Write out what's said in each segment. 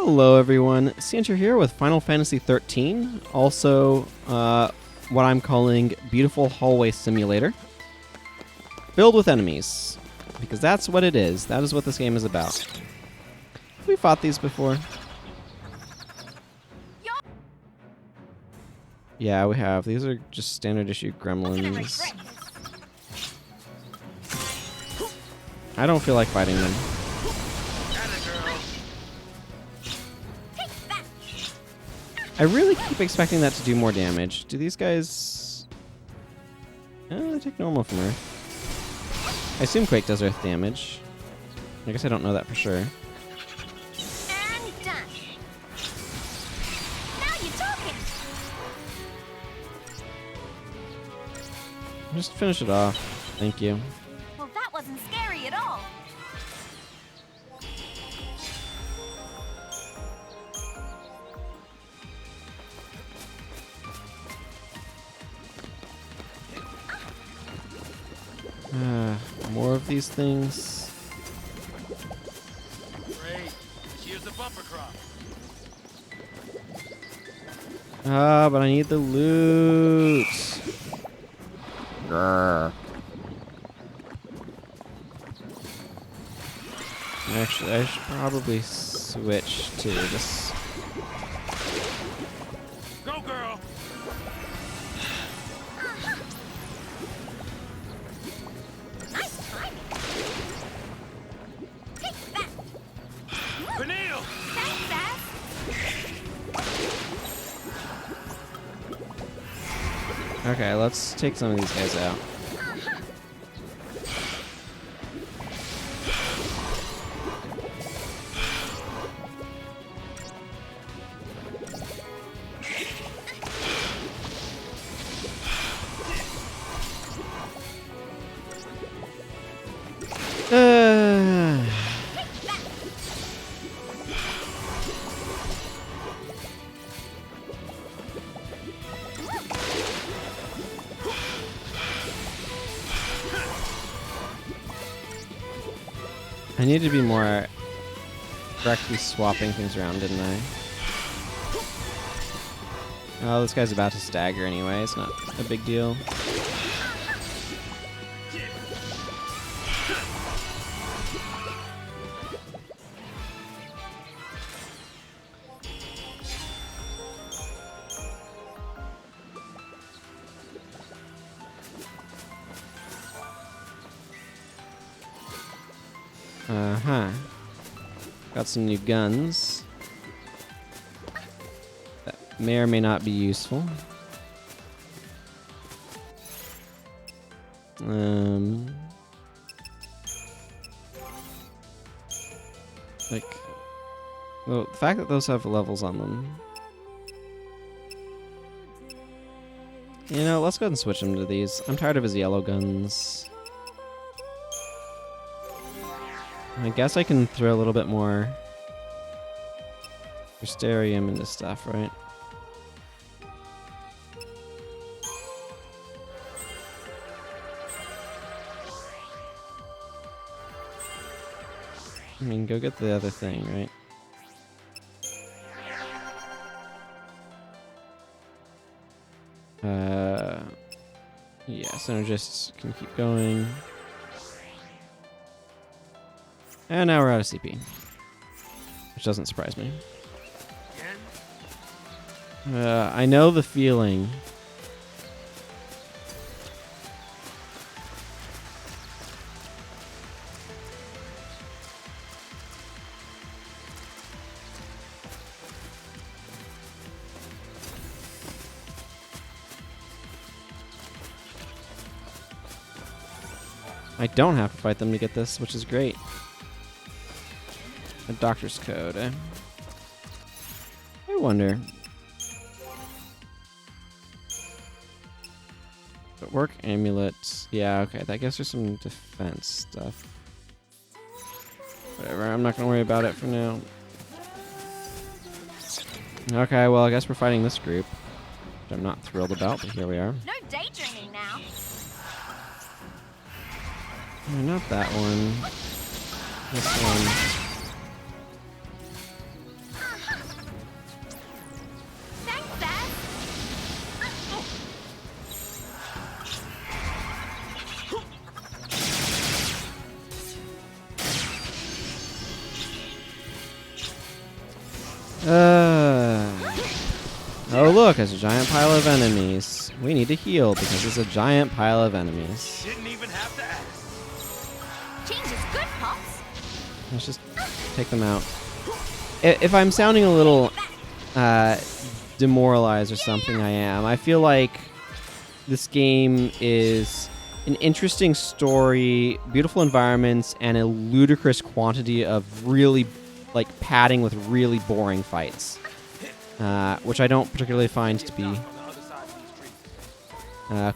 Hello everyone, Sientir here with Final Fantasy XIII, also what I'm calling Beautiful Hallway Simulator, filled with enemies, because that's what it is. That is what this game is about. We fought these before. Yeah, we have. These are just standard issue gremlins. I don't feel like fighting them. I really keep expecting that to do more damage. Do these guys... they take normal from Earth. I assume Quake does Earth damage. I guess I don't know that for sure. And done. Now you're talking. Just finish it off. Thank you. Well, that wasn't scary at all. More of these things. Great. Just use the bumper crop. But I need the loot. Grr. Actually, I should probably switch to this. Go, girl. Nice timing. Take that. Vanille. Thanks, Sazh. Okay, let's take some of these guys out. I need to be more correctly swapping things around, didn't I? Oh, this guy's about to stagger anyway. It's not a big deal. Got some new guns. That may or may not be useful. Like, well, the fact that those have levels on them. You know, let's go ahead and switch them to these. I'm tired of his yellow guns. I guess I can throw a little bit more Mysterium into stuff, right? I mean, go get the other thing, right? Yeah, Synergists can keep going. And now we're out of CP. Which doesn't surprise me. I know the feeling. I don't have to fight them to get this, which is great. A doctor's code, eh? I wonder. But work amulets. Yeah, okay. That gives her some defense stuff. Whatever. I'm not going to worry about it for now. Okay, well, I guess we're fighting this group. Which I'm not thrilled about, but here we are. No daydreaming now. Not that one. This one. Oh look, there's a giant pile of enemies. We need to heal because there's a giant pile of enemies. Didn't even have to ask. Change is good, Pops. Let's just take them out. If I'm sounding a little demoralized or something, I am. I feel like this game is an interesting story, beautiful environments, and a ludicrous quantity of really, like, padding with really boring fights, which I don't particularly find to be On the other side of these trees.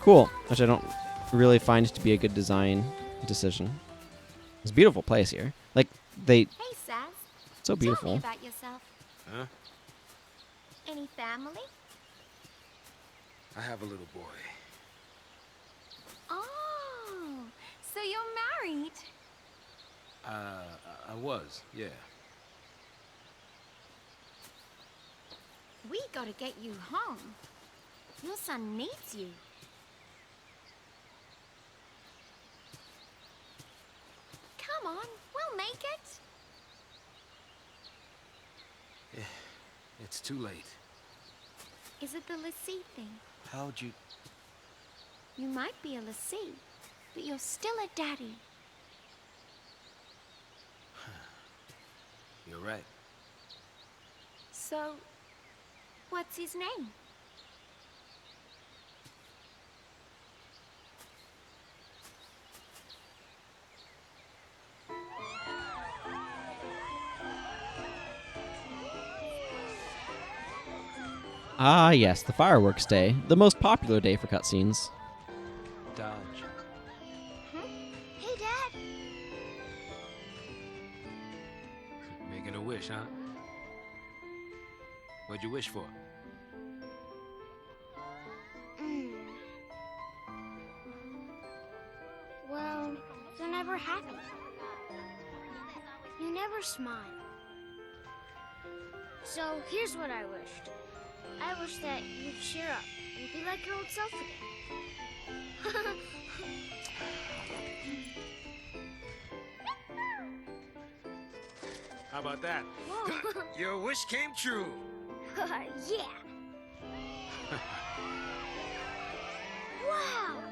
cool, which I don't really find to be a good design decision. It's a beautiful place here. Like, they... Hey, Sazh. So Tell me beautiful. about yourself. Huh? Any family? I have a little boy. Oh, so you're married. I was, yeah. We gotta get you home. Your son needs you. Come on, we'll make it. It's too late. Is it the Lassie thing? How'd you... You might be a Lassie, but you're still a daddy. You're right. So, what's his name? Ah, yes, the fireworks day. The most popular day for cutscenes. Dajh. Hey, Dad. Making a wish, huh? What'd you wish for? Well, you're never happy. You never smile. So here's what I wished. I wish that you'd cheer up and be like your old self again. How about that? Whoa. Your wish came true. Yeah. Wow.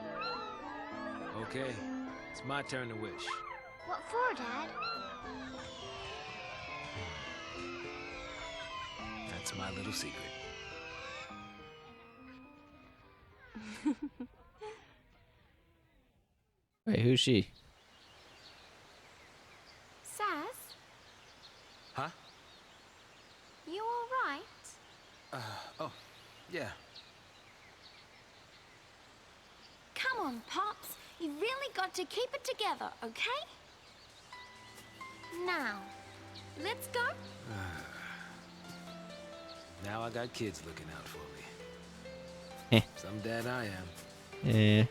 Okay, it's my turn to wish. What for, Dad? That's my little secret. Wait, who's she? Sazh, Huh? you alright? Oh, yeah. Come on, Pops. You really got to keep it together, okay? Now, let's go. Now I got kids looking out for me. Heh. Some dad I am. Eh.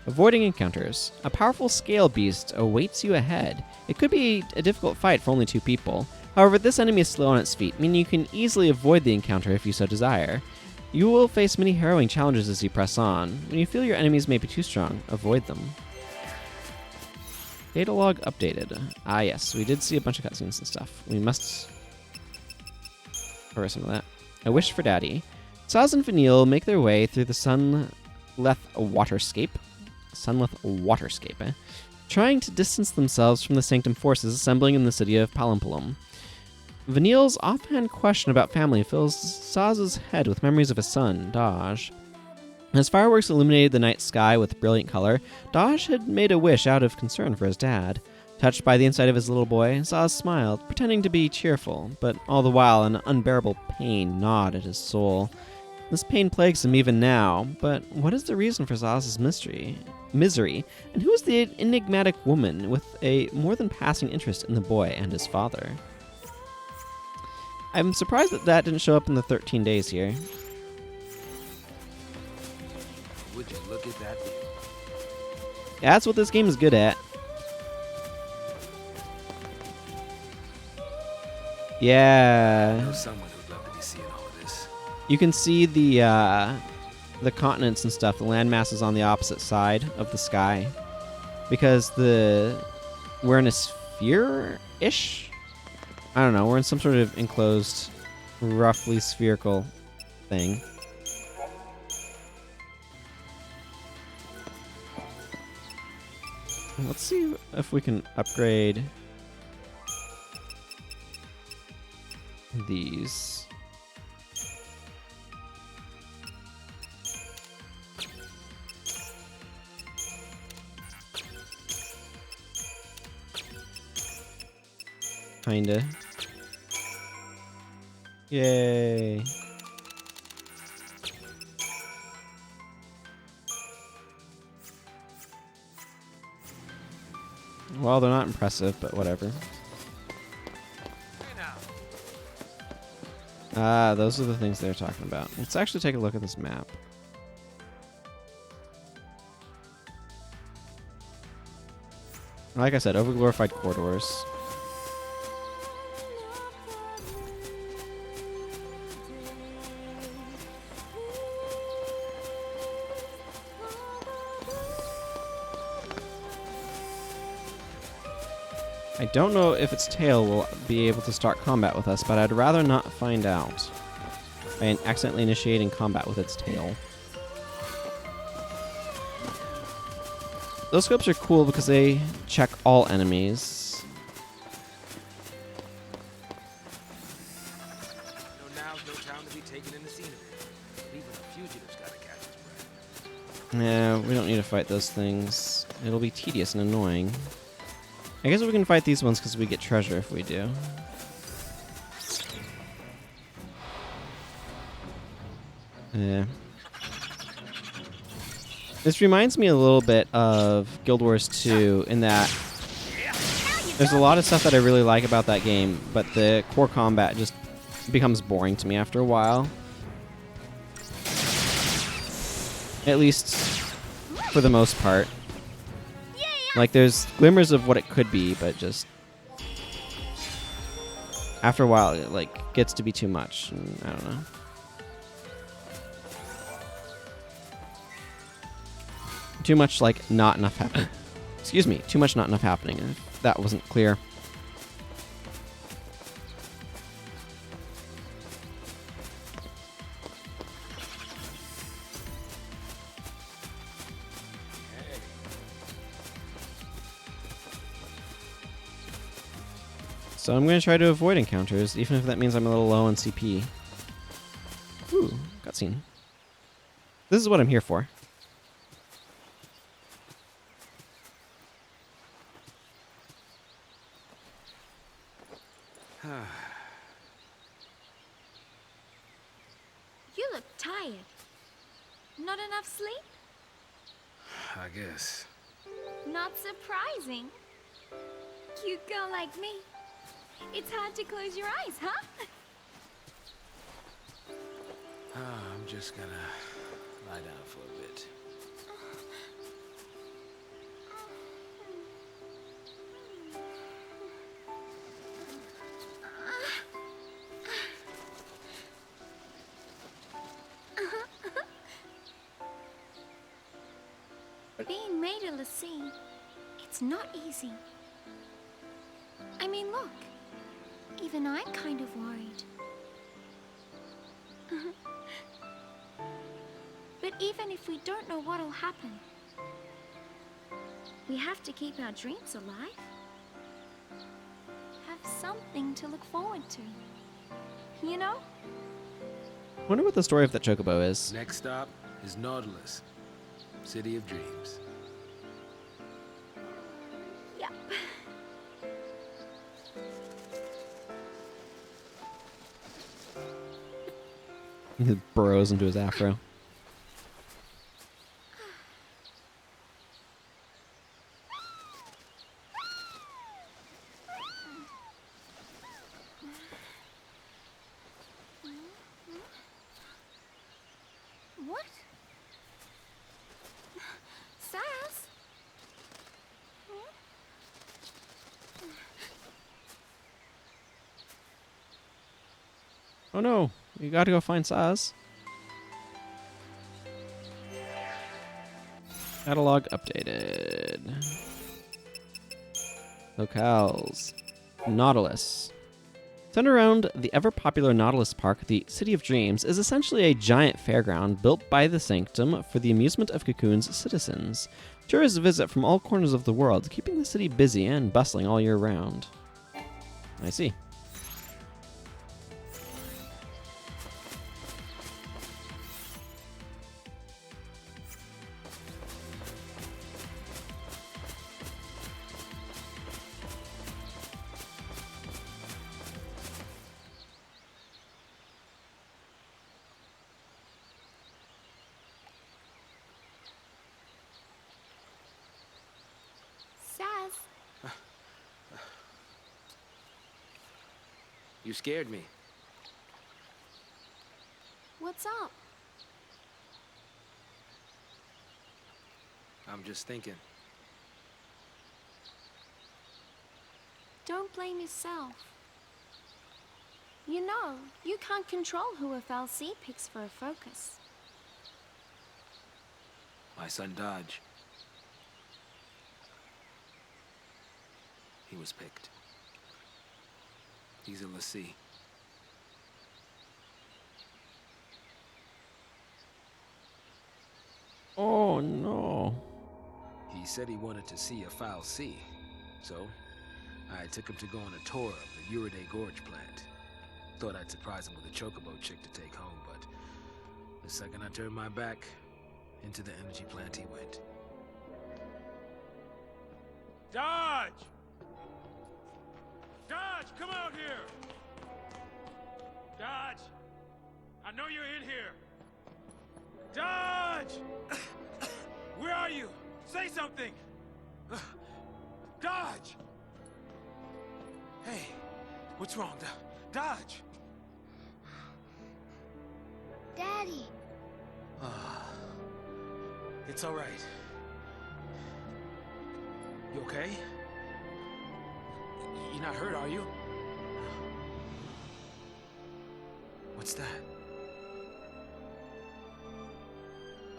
Avoiding encounters. A powerful scale beast awaits you ahead. It could be a difficult fight for only 2 people. However, this enemy is slow on its feet, meaning you can easily avoid the encounter if you so desire. You will face many harrowing challenges as you press on. When you feel your enemies may be too strong, avoid them. Data log updated. Ah yes, we did see a bunch of cutscenes and stuff. We must cover some of that. A wish for Daddy. Sazh and Vanille make their way through the Sunleth Waterscape. Sunleth Waterscape, trying to distance themselves from the Sanctum forces assembling in the city of Palimpolum. Vanille's offhand question about family fills Saz's head with memories of his son, Dajh. As fireworks illuminated the night sky with brilliant color, Dajh had made a wish out of concern for his dad. Touched by the insight of his little boy, Sazh smiled, pretending to be cheerful, but all the while an unbearable pain gnawed at his soul. This pain plagues him even now, but what is the reason for Saz's misery, and who is the enigmatic woman with a more than passing interest in the boy and his father? I'm surprised that didn't show up in the 13 days here. Would you look at that? Yeah, that's what this game is good at. Yeah. I know someone who'd love to be seeing all of this. You can see the the continents and stuff, the landmass is on the opposite side of the sky. Because we're in a sphere-ish? I don't know, we're in some sort of enclosed, roughly spherical thing. Let's see if we can upgrade these. Kinda. Yay. Well, they're not impressive, but whatever. Ah, those are the things they're talking about. Let's actually take a look at this map. Like I said, overglorified corridors. I don't know if its tail will be able to start combat with us, but I'd rather not find out by accidentally initiating combat with its tail. Those scopes are cool because they check all enemies. No, now's no time to be taken in the scenery. Even a fugitive's gotta catch his breath. Yeah, we don't need to fight those things. It'll be tedious and annoying. I guess we can fight these ones because we get treasure if we do. Yeah. This reminds me a little bit of Guild Wars 2 in that there's a lot of stuff that I really like about that game, but the core combat just becomes boring to me after a while. At least for the most part. Like, there's glimmers of what it could be, but just after a while, it like gets to be too much. And I don't know. Too much, like, not enough happening. Excuse me. Too much not enough happening. If that wasn't clear. So I'm going to try to avoid encounters, even if that means I'm a little low on CP. Ooh, cutscene. This is what I'm here for. You look tired. Not enough sleep? I guess. Not surprising. Cute girl like me. It's hard to close your eyes, huh? I'm just gonna lie down for a bit. Being made of the sea, it's not easy. I mean, look. Even I'm kind of worried. But even if we don't know what'll happen, we have to keep our dreams alive. Have something to look forward to. You know? Wonder what the story of that chocobo is. Next stop is Nautilus, City of Dreams. Yep. He burrows into his afro. What? Sazh? Oh no, we gotta go find Sazh. Catalog updated. Locales. Nautilus. Centered around the ever-popular Nautilus Park, the City of Dreams is essentially a giant fairground built by the Sanctum for the amusement of Cocoon's citizens. Tourists visit from all corners of the world, keeping the city busy and bustling all year round. I see. Sazh, You scared me. what's up? I'm just thinking. Don't blame yourself. You know, you can't control who a FLC picks for a focus. My son Dajh. He was picked. He's a lessee. Oh no. He said he wanted to see a foul sea, so I took him to go on a tour of the Uriday Gorge plant. Thought I'd surprise him with a chocobo chick to take home, but the second I turned my back, into the energy plant he went. Dajh! Dajh, come out here! Dajh! I know you're in here! Dajh! Where are you? Say something! Dajh! Hey, what's wrong, Dajh? Daddy. It's all right. You okay? You're not hurt, are you? What's that?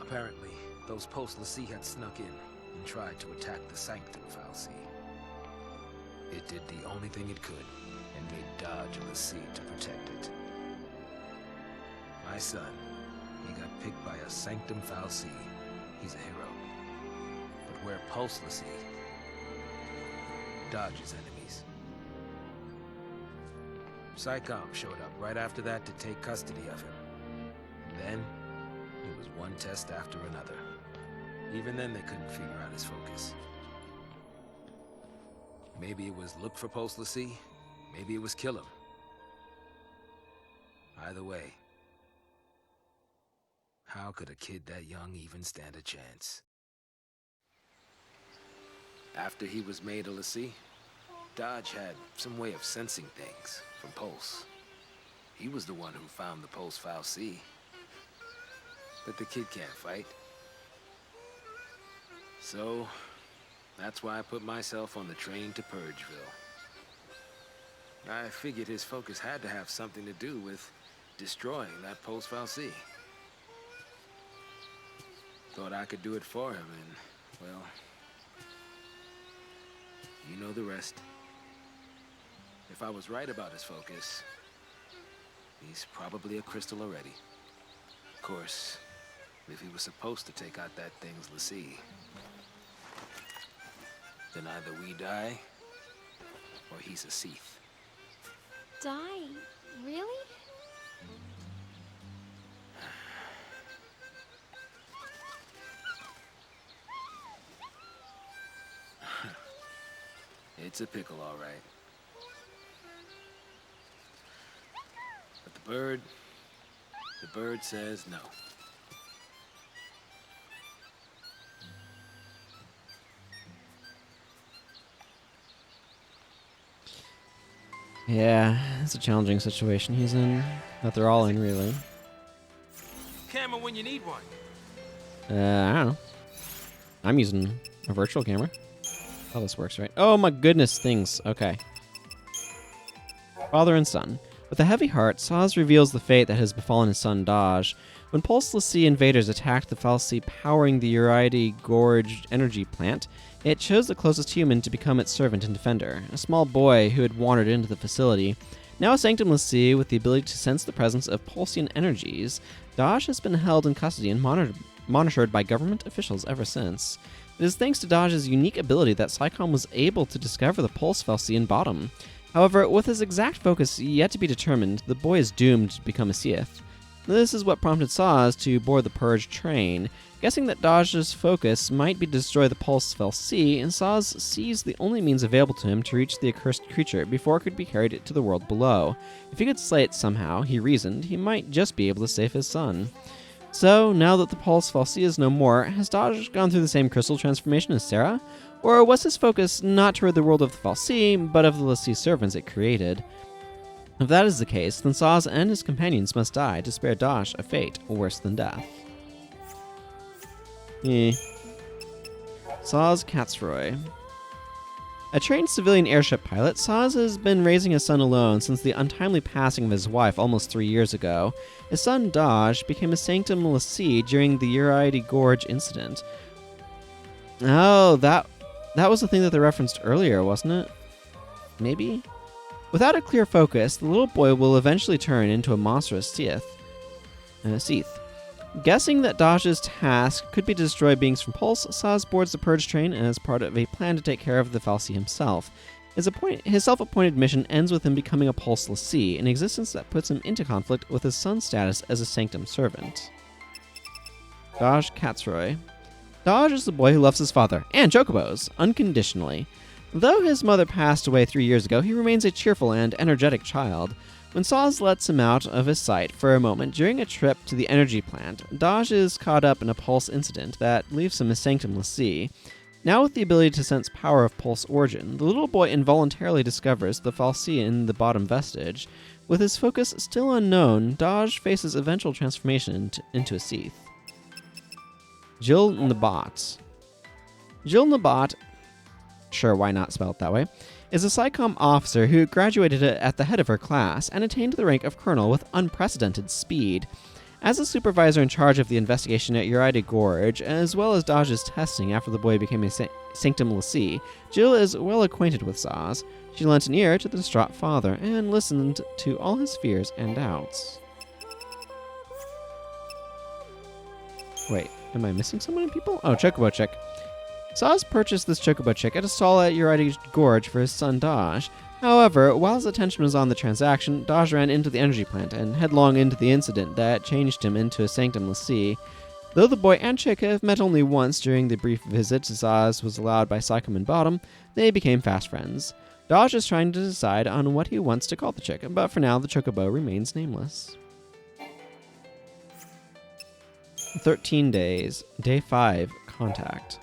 Apparently, those post-Lassie had snuck in and tried to attack the Sanctum Fal'Cie. It did the only thing it could and made Dajh a Lassie to protect it. My son, he got picked by a Sanctum Fal'Cie. He's a hero. But we're post-Lassie. Dajh's enemies. Psychom showed up right after that to take custody of him. And then, it was one test after another. Even then they couldn't figure out his focus. Maybe it was look for post-Lassie, maybe it was kill him. Either way, how could a kid that young even stand a chance? After he was made a Lassie, Dajh had some way of sensing things from Pulse. He was the one who found the Pulse Fal'Cie. But the kid can't fight. So, that's why I put myself on the train to Purgeville. I figured his focus had to have something to do with destroying that Pulse Fal'Cie. Thought I could do it for him, and, well, you know the rest. If I was right about his focus, he's probably a crystal already. Of course, if he was supposed to take out that thing's Lassie, then either we die, or he's a Seath. Die? Really? It's a pickle, all right. But the bird says no. Yeah, it's a challenging situation he's in. That they're all in, really. Camera when you need one. I don't know. I'm using a virtual camera. Oh, this works, right? Oh my goodness, things. Okay. Father and son. With a heavy heart, Sazh reveals the fate that has befallen his son Dajh. When Pulseless Sea invaders attacked the fal'Cie powering the Unedited Gorge energy plant, it chose the closest human to become its servant and defender, a small boy who had wandered into the facility. Now a Sanctumless Sea with the ability to sense the presence of Pulsian energies, Dajh has been held in custody and monitored by government officials ever since. It is thanks to Dajh's unique ability that Psychom was able to discover the Pulse fal'Cie bottom. However, with his exact focus yet to be determined, the boy is doomed to become a Sieth. This is what prompted Sazh to board the Purge train. Guessing that Dajh's focus might be to destroy the Pulse fal'Cie, Sazh sees the only means available to him to reach the accursed creature before it could be carried to the world below. If he could slay it somehow, he reasoned, he might just be able to save his son. So, now that the Pulse fal'Cie is no more, has Dajh gone through the same crystal transformation as Sarah? Or was his focus not toward the world of the fal'Cie, but of the l'Cie servants it created? If that is the case, then Sazh and his companions must die to spare Dajh a fate worse than death. Sazh Katzroy. A trained civilian airship pilot, Sazh has been raising his son alone since the untimely passing of his wife almost 3 years ago. His son Dajh became a Sanctum l'Cie during the Unedited Gorge incident. Oh, that was the thing that they referenced earlier, wasn't it? Maybe? Without a clear focus, the little boy will eventually turn into a monstrous Sieth. Guessing that Dajh's task could be to destroy beings from Pulse, Sazh boards the Purge train as part of a plan to take care of the fal'Cie himself. His self-appointed mission ends with him becoming a Pulse l'Cie, an existence that puts him into conflict with his son's status as a Sanctum servant. Dajh Katzroy. Dajh is the boy who loves his father, and chocobos, unconditionally. Though his mother passed away 3 years ago, he remains a cheerful and energetic child. When Sazh lets him out of his sight for a moment during a trip to the energy plant, Dajh is caught up in a Pulse incident that leaves him a Sanctum l'Cie. Now with the ability to sense power of Pulse origin, the little boy involuntarily discovers the fal'Cie in the bottom vestige. With his focus still unknown, Dajh faces eventual transformation into a Sieth. Jill Nabat. Jill Nabat, sure, why not spell it that way, is a Psychom officer who graduated at the head of her class and attained the rank of colonel with unprecedented speed. As a supervisor in charge of the investigation at Unedited Gorge, as well as Dajh's testing after the boy became a Sanctum l'Cie, Jill is well acquainted with Sazh. She lent an ear to the distraught father and listened to all his fears and doubts. Wait, am I missing someone, people? Oh, Chocobo Chick. Sazh purchased this Chocobo Chick at a stall at Unedited Gorge for his son Dajh. However, while his attention was on the transaction, Dajh ran into the energy plant and headlong into the incident that changed him into a Sanctum l'Cie. Though the boy and Chick have met only once during the brief visit Sazh was allowed by Psychom and Bottom, they became fast friends. Dajh is trying to decide on what he wants to call the Chick, but for now the Chocobo remains nameless. 13 days. Day 5. Contact.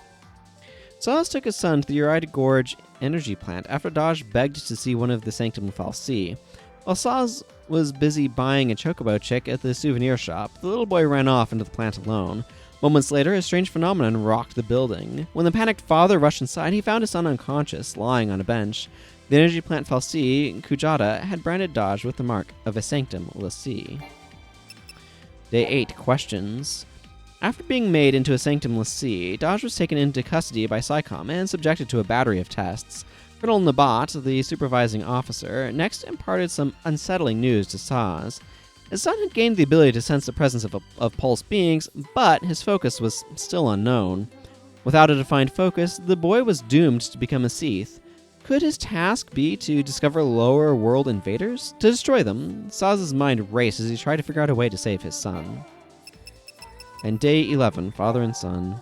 Sazh took his son to the Unedited Gorge energy plant after Dajh begged to see one of the Sanctum fal'Cie. While Sazh was busy buying a Chocobo Chick at the souvenir shop, the little boy ran off into the plant alone. Moments later, a strange phenomenon rocked the building. When the panicked father rushed inside, he found his son unconscious, lying on a bench. The energy plant fal'Cie, Kujata, had branded Dajh with the mark of a Sanctum l'Cie. Day 8. Questions. After being made into a Sanctum l'Cie, Dajh was taken into custody by Psychom and subjected to a battery of tests. Colonel Nabat, the supervising officer, next imparted some unsettling news to Sazh. His son had gained the ability to sense the presence of Pulse beings, but his focus was still unknown. Without a defined focus, the boy was doomed to become a Sieth. Could his task be to discover lower world invaders? To destroy them? Saz's mind raced as he tried to figure out a way to save his son. And Day 11, Father and Son.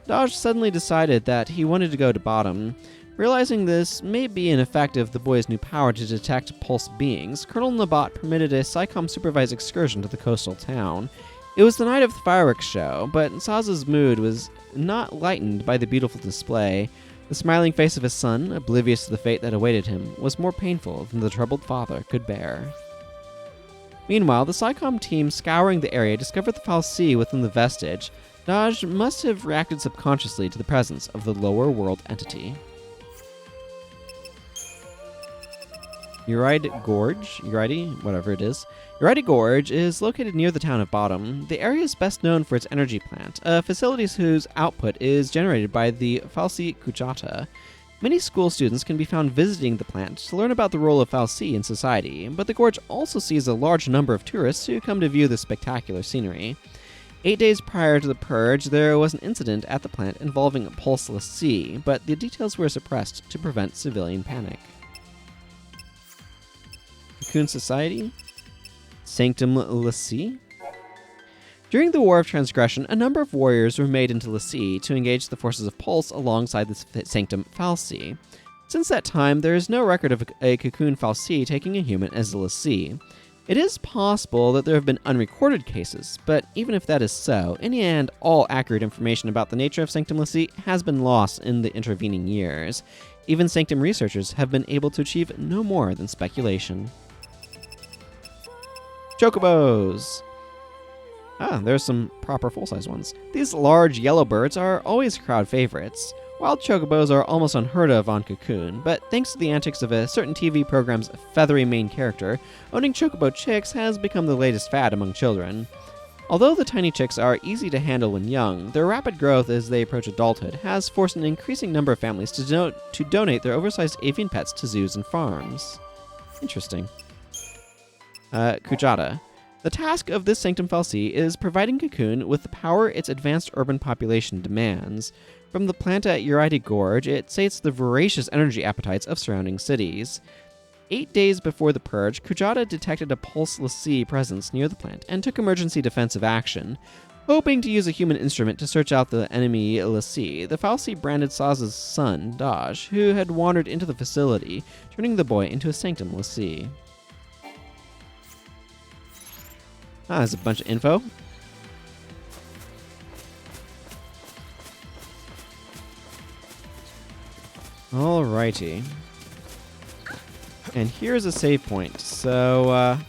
Dajh suddenly decided that he wanted to go to Bottom. Realizing this may be an effect of the boy's new power to detect Pulse beings, Colonel Nabat permitted a Psychom-supervised excursion to the coastal town. It was the night of the fireworks show, but Saz's mood was not lightened by the beautiful display. The smiling face of his son, oblivious to the fate that awaited him, was more painful than the troubled father could bear. Meanwhile, the Psychom team scouring the area discovered the fal'Cie within the vestige. Dajh must have reacted subconsciously to the presence of the lower world entity. whatever it is. Unedited Gorge is located near the town of Bottom. The area is best known for its energy plant, a facility whose output is generated by the fal'Cie Kujata. Many school students can be found visiting the plant to learn about the role of fal'Cie in society, but the gorge also sees a large number of tourists who come to view the spectacular scenery. 8 days prior to the purge, there was an incident at the plant involving a pulseless sea, but the details were suppressed to prevent civilian panic. Cocoon Society? Sanctum l'Cie? During the War of Transgression, a number of warriors were made into l'Cie to engage the forces of Pulse alongside the Sanctum fal'Cie. Since that time, there is no record of a Cocoon fal'Cie taking a human as a l'Cie. It is possible that there have been unrecorded cases, but even if that is so, any and all accurate information about the nature of Sanctum l'Cie has been lost in the intervening years. Even Sanctum researchers have been able to achieve no more than speculation. Chocobos! Ah, there's some proper full-size ones. These large yellow birds are always crowd favorites. Wild chocobos are almost unheard of on Cocoon, but thanks to the antics of a certain TV program's feathery main character, owning chocobo chicks has become the latest fad among children. Although the tiny chicks are easy to handle when young, their rapid growth as they approach adulthood has forced an increasing number of families to donate their oversized avian pets to zoos and farms. Interesting. Kujata. The task of this Sanctum fal'Cie is providing Cocoon with the power its advanced urban population demands. From the plant at Unedited Gorge, it sates the voracious energy appetites of surrounding cities. 8 days before the purge, Kujata detected a pulseless sea presence near the plant and took emergency defensive action. Hoping to use a human instrument to search out the enemy l'Cie, the fal'Cie branded Sazh's son, Dajh, who had wandered into the facility, turning the boy into a Sanctum l'Cie. Ah, there's a bunch of info. Alrighty. And here's a save point. So,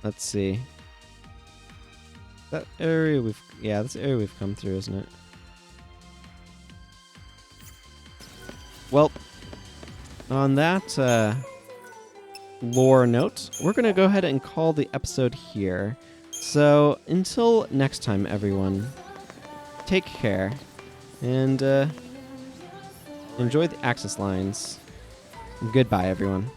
let's see. This area we've come through, isn't it? Well, on that, lore note, we're going to go ahead and call the episode here. So, until next time, everyone, take care, and enjoy the access lines. Goodbye, everyone.